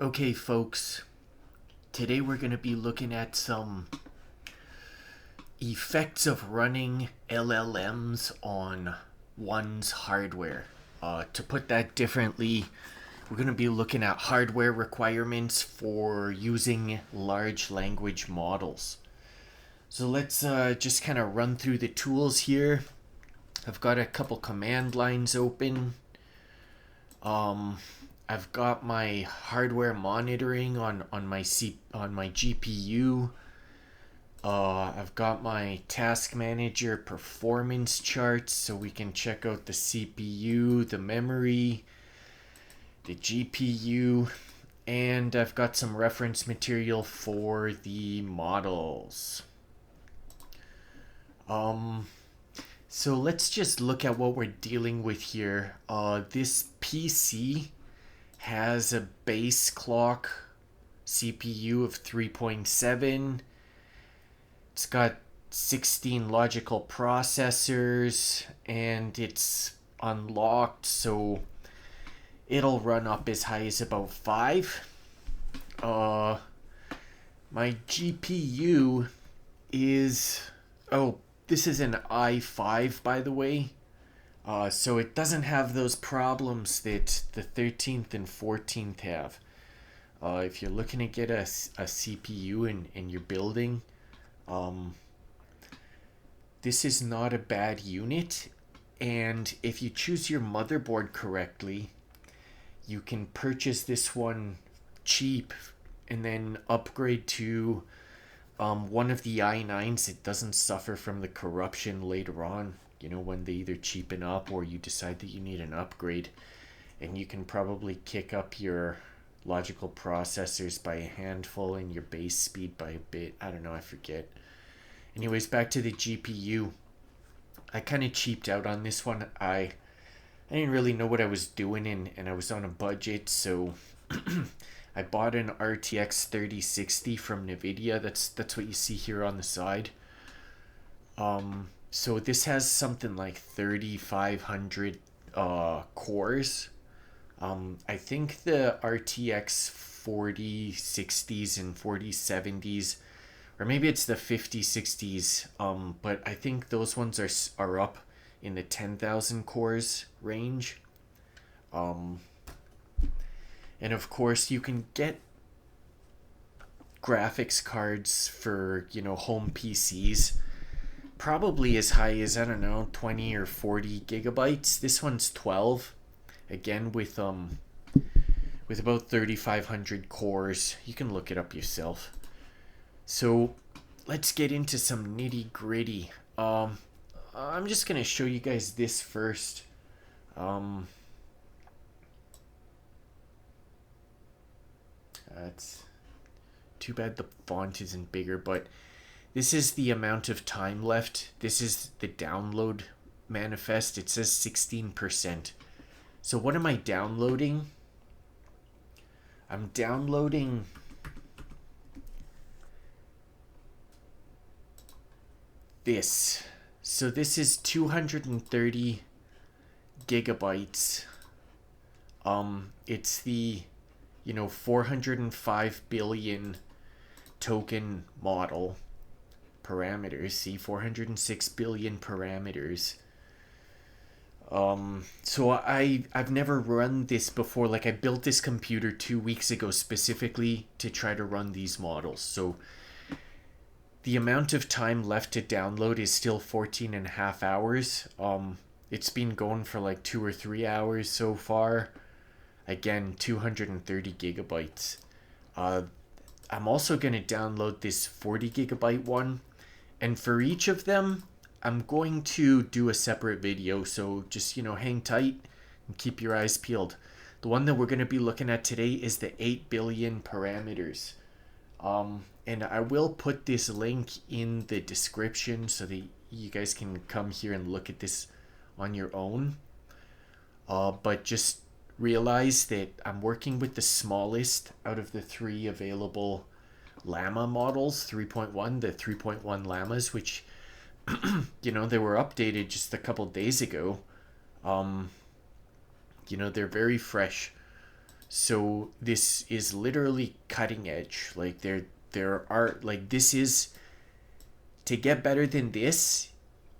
Okay, folks, today we're going to be looking at some effects of running LLMs on one's hardware. To put that differently, we're going to be looking at hardware requirements for using large language models. So let's just kind of run through the tools here. I've got a couple command lines open. I've got my hardware monitoring on my GPU. I've got my task manager performance charts so we can check out the CPU, the memory, the GPU, and I've got some reference material for the models. So let's just look at what we're dealing with here. This PC has a base clock CPU of 3.7. It's got 16 logical processors and it's unlocked, so it'll run up as high as about 5. My GPU is... this is an i5, by the way. So it doesn't have those problems that the 13th and 14th have. If you're looking to get a CPU in your building, this is not a bad unit. And if you choose your motherboard correctly, you can purchase this one cheap and then upgrade to one of the i9s. It doesn't suffer from the corruption later on, when they either cheapen up or you decide that you need an upgrade. And you can probably kick up your logical processors by a handful and your base speed by a bit. I don't know, I forget. Anyways, back to the GPU. I kind of cheaped out on this one. I didn't really know what I was doing, and I was on a budget, so I bought an RTX 3060 from NVIDIA. That's what you see here on the side. So this has something like 3,500 cores. I think the RTX 4060s and 4070s, or maybe it's the 5060s, but I think those ones are up in the 10,000 cores range. And of course you can get graphics cards for, home PCs, probably as high as, 20 or 40 gigabytes. This one's 12, again with about 3,500 cores. You can look it up yourself. So let's get into some nitty gritty. I'm just gonna show you guys this first. That's too bad the font isn't bigger, but this is the amount of time left. This is the download manifest. It says 16%. So what am I downloading? I'm downloading this. So this is 230 gigabytes. It's the 405 billion token model parameters. See, 406 billion parameters. So I've never run this before. Like, I built this computer 2 weeks ago specifically to try to run these models. So the amount of time left to download is still 14 and a half hours. It's been going for like 2 or 3 hours so far. Again, 230 gigabytes. I'm also going to download this 40 gigabyte one. And for each of them, I'm going to do a separate video. So just, hang tight and keep your eyes peeled. The one that we're going to be looking at today is the 8 billion parameters. And I will put this link in the description so that you guys can come here and look at this on your own. But just realize that I'm working with the smallest out of the 3 available LLaMA models, 3.1, the 3.1 LLaMAs, which, they were updated just a couple days ago. They're very fresh. So this is literally cutting edge. Like there are like this is to get better than this,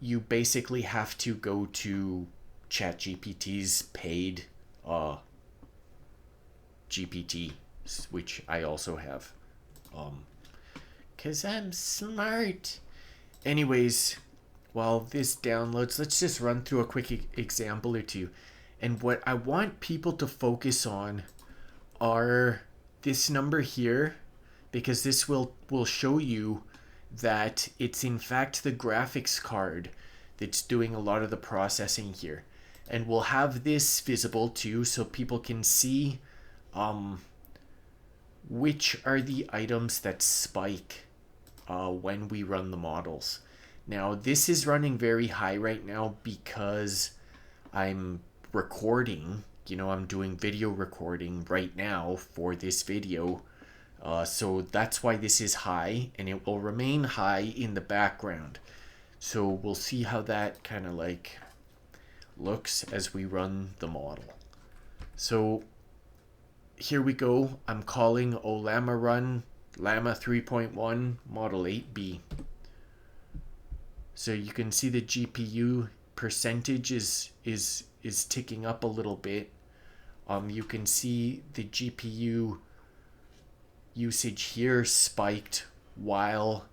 you basically have to go to ChatGPT's paid GPT, which I also have. Cause I'm smart. Anyways, while this downloads, let's just run through a quick example or two. And what I want people to focus on are this number here, because this will show you that it's in fact the graphics card that's doing a lot of the processing here. And we'll have this visible too, so people can see which are the items that spike when we run the models. Now this is running very high right now because I'm recording, I'm doing video recording right now for this video. So that's why this is high, and it will remain high in the background. So we'll see how that kind of like looks as we run the model. So here we go. I'm calling LLaMA run LLaMA 3.1 model 8B. So you can see the GPU percentage is ticking up a little bit. You can see the GPU usage here spiked while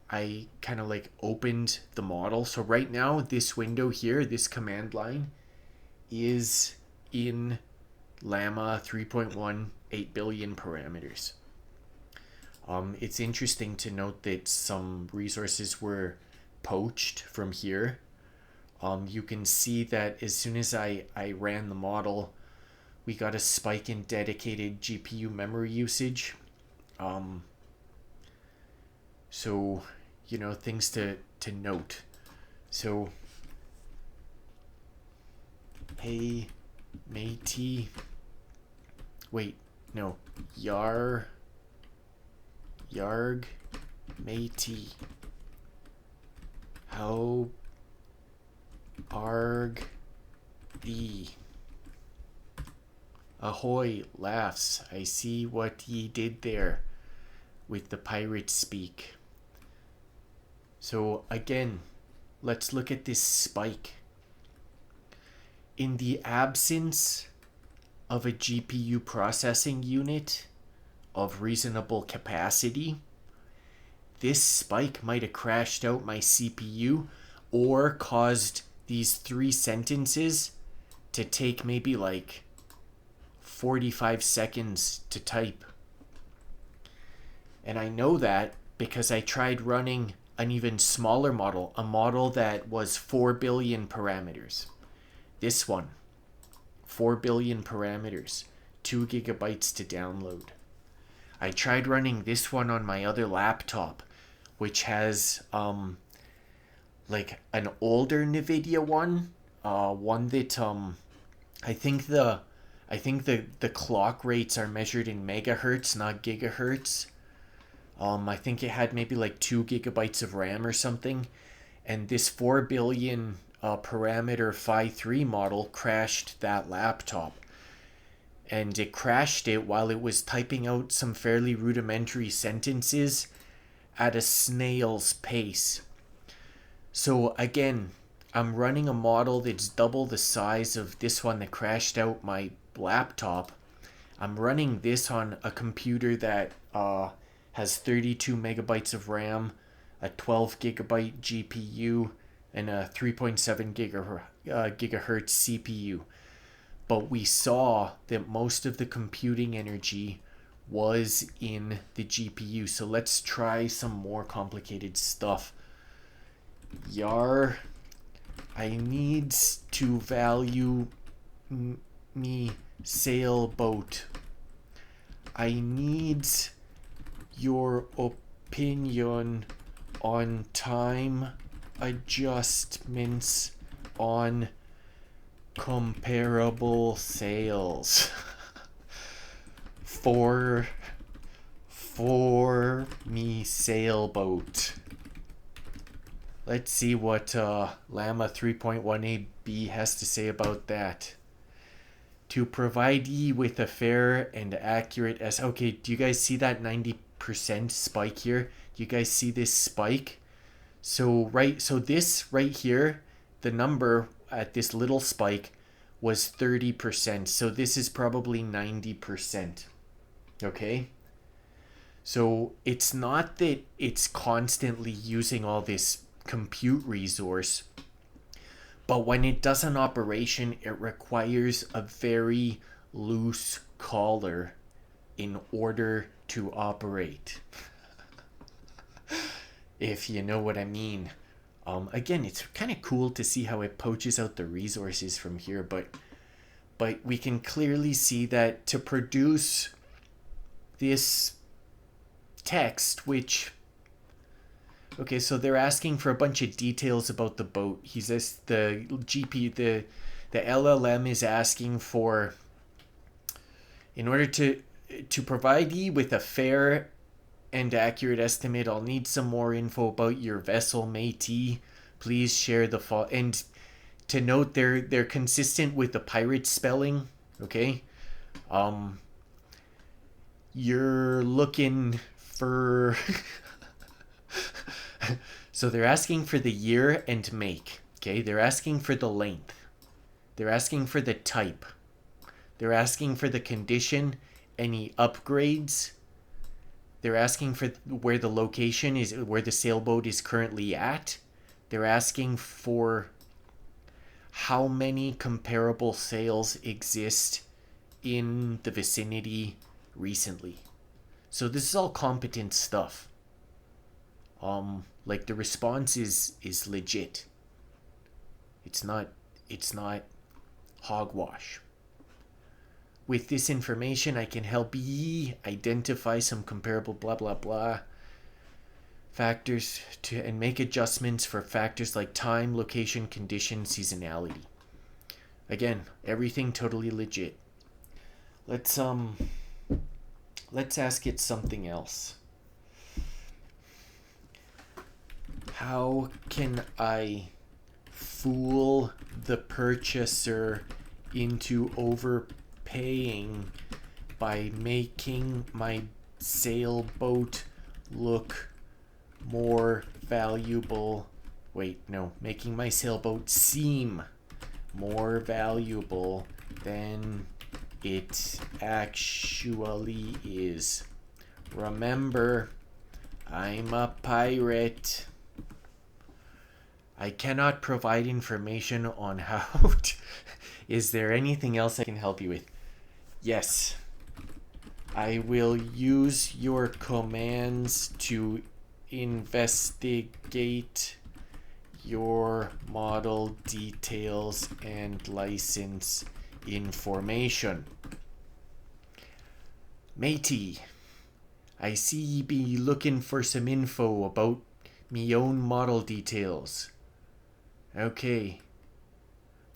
I kind of like opened the model. So right now this window here, this command line is in LLaMA 3.1 8 billion parameters. It's interesting to note that some resources were poached from here. You can see that as soon as I ran the model, we got a spike in dedicated GPU memory usage. So, things to note. So, hey, matey. Wait, no. Yarg matey. How arg thee? Ahoy, laughs. I see what ye did there with the pirate speak. So again, let's look at this spike. In the absence of a GPU processing unit of reasonable capacity, this spike might have crashed out my CPU or caused these 3 sentences to take maybe like 45 seconds to type. And I know that because I tried running an even smaller model, a model that was 4 billion parameters. This one, 4 billion parameters, 2 gigabytes to download. I tried running this one on my other laptop, which has like an older NVIDIA one, one that I think the clock rates are measured in megahertz, not gigahertz. I think it had maybe like 2 gigabytes of RAM or something, and this 4 billion parameter Phi 3 model crashed that laptop. And it crashed it while it was typing out some fairly rudimentary sentences at a snail's pace. So again, I'm running a model that's double the size of this one that crashed out my laptop. I'm running this on a computer that has 32 megabytes of RAM, a 12 gigabyte GPU, and a 3.7 gigahertz CPU. But we saw that most of the computing energy was in the GPU. So let's try some more complicated stuff. I needs to value me sailboat. I needs your opinion on time adjustments on comparable sales. for me sailboat. Let's see what LLaMA 3.1AB has to say about that. To provide ye with a fair and accurate okay, do you guys see that 90% spike here? Do you guys see this spike? So this right here, the number at this little spike was 30%. So this is probably 90%. Okay? So it's not that it's constantly using all this compute resource, but when it does an operation, it requires a very loose collar in order to operate. If you know what I mean. Again, it's kind of cool to see how it poaches out the resources from here, but we can clearly see that to produce this text, which okay, so they're asking for a bunch of details about the boat. He says the LLM is asking for, in order to provide you with a fair and accurate estimate, I'll need some more info about your vessel, matey. Please share the and to note, they're consistent with the pirate spelling. Okay, you're looking for so they're asking for the year and make. Okay, they're asking for the length, they're asking for the type, they're asking for the condition, any upgrades, they're asking for where the location is, where the sailboat is currently at. They're asking for how many comparable sails exist in the vicinity recently. So this is all competent stuff. Like the response is legit. It's not hogwash. With this information, I can help ye identify some comparable blah blah blah factors and make adjustments for factors like time, location, condition, seasonality. Again, everything totally legit. Let's ask it something else. How can I fool the purchaser into overpaying by making my sailboat look more valuable? Making my sailboat seem more valuable than it actually is. Remember, I'm a pirate. I cannot provide information on how to... Is there anything else I can help you with? Yes. I will use your commands to investigate your model details and license information. Matey, I see ye be looking for some info about me own model details. Okay.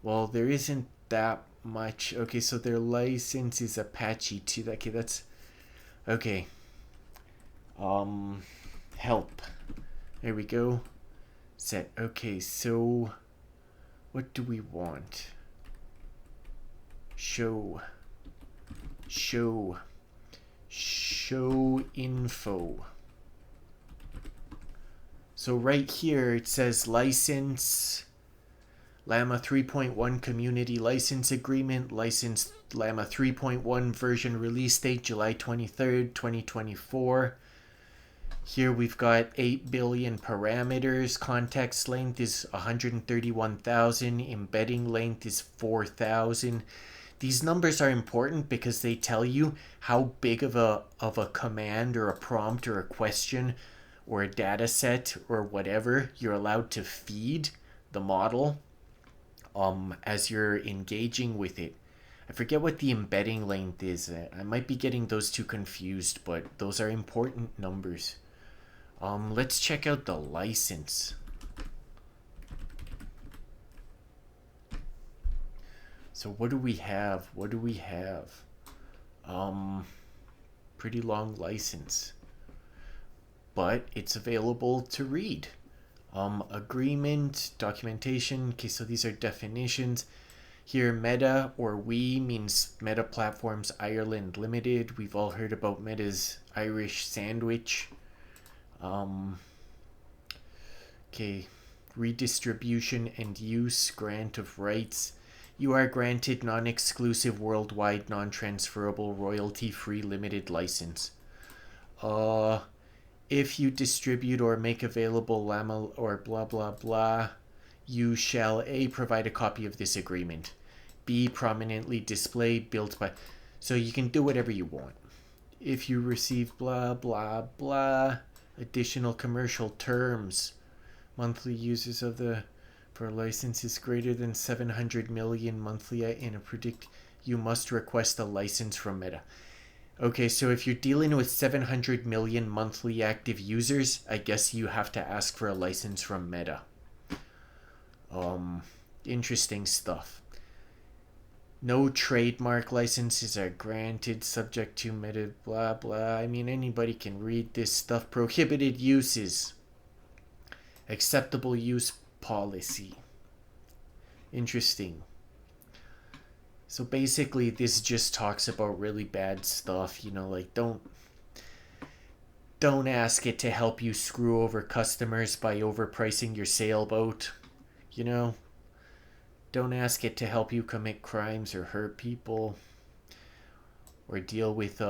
Well, there isn't that much. Okay, so their license is Apache 2. Okay, that's... Okay. Help. There we go. Set. Okay, so... What do we want? Show info. So right here it says license, LLaMA 3.1 community license agreement, license LLaMA 3.1 version release date July 23rd, 2024. Here we've got 8 billion parameters, context length is 131,000, embedding length is 4,000. These numbers are important because they tell you how big of a command or a prompt or a question or a data set or whatever you're allowed to feed the model as you're engaging with it. I forget what the embedding length is. I might be getting those two confused, but those are important numbers. Let's check out the license. So what do we have? Pretty long license, but it's available to read. Agreement, documentation. Okay, so these are definitions. Here, Meta or we means Meta Platforms Ireland Limited. We've all heard about Meta's Irish sandwich. Okay, redistribution and use, grant of rights. You are granted non-exclusive, worldwide, non-transferable, royalty-free limited license. If you distribute or make available LLaMA or blah blah blah, you shall A, provide a copy of this agreement, B, prominently display built by... So you can do whatever you want. If you receive blah blah blah, additional commercial terms, monthly users of the for licenses greater than 700 million monthly in a predict, you must request a license from Meta. Okay, so if you're dealing with 700 million monthly active users, I guess you have to ask for a license from Meta. Interesting stuff. No trademark licenses are granted subject to Meta blah blah. I mean, anybody can read this stuff. Prohibited uses. Acceptable use policy. Interesting. So basically this just talks about really bad stuff, you know, like don't ask it to help you screw over customers by overpricing your sailboat, you know. Don't ask it to help you commit crimes or hurt people or deal with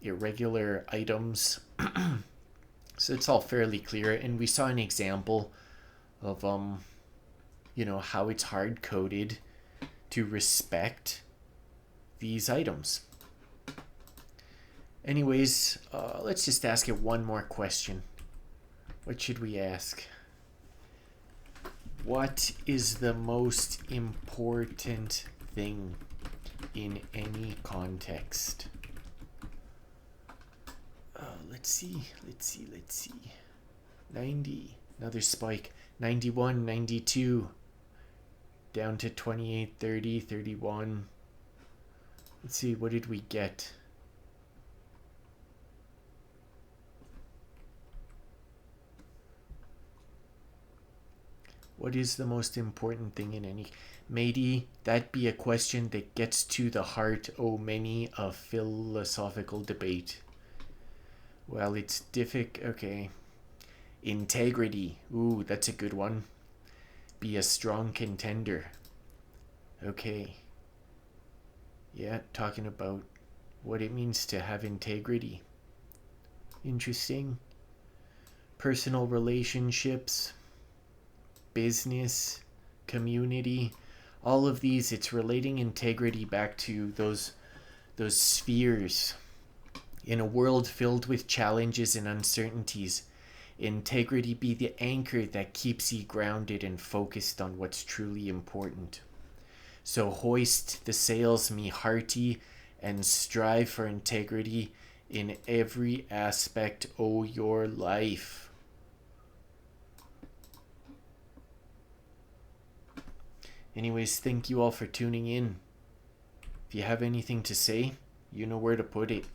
irregular items. So it's all fairly clear, and we saw an example of you know, how it's hard coded to respect these items. Anyways, let's just ask it one more question. What should we ask? What is the most important thing in any context? Let's see. 90, another spike. 91, 92, down to 28, 30, 31. Let's see, what did we get? What is the most important thing in any... Maybe that be a question that gets to the heart, oh many, of philosophical debate. Well, it's okay. Integrity. Ooh, that's a good one. Be a strong contender. Okay. Yeah, talking about what it means to have integrity. Interesting. Personal relationships, business, community, all of these, it's relating integrity back to those spheres. In a world filled with challenges and uncertainties, integrity be the anchor that keeps ye grounded and focused on what's truly important. So hoist the sails, me hearty, and strive for integrity in every aspect o' your life. Anyways, thank you all for tuning in. If you have anything to say, you know where to put it.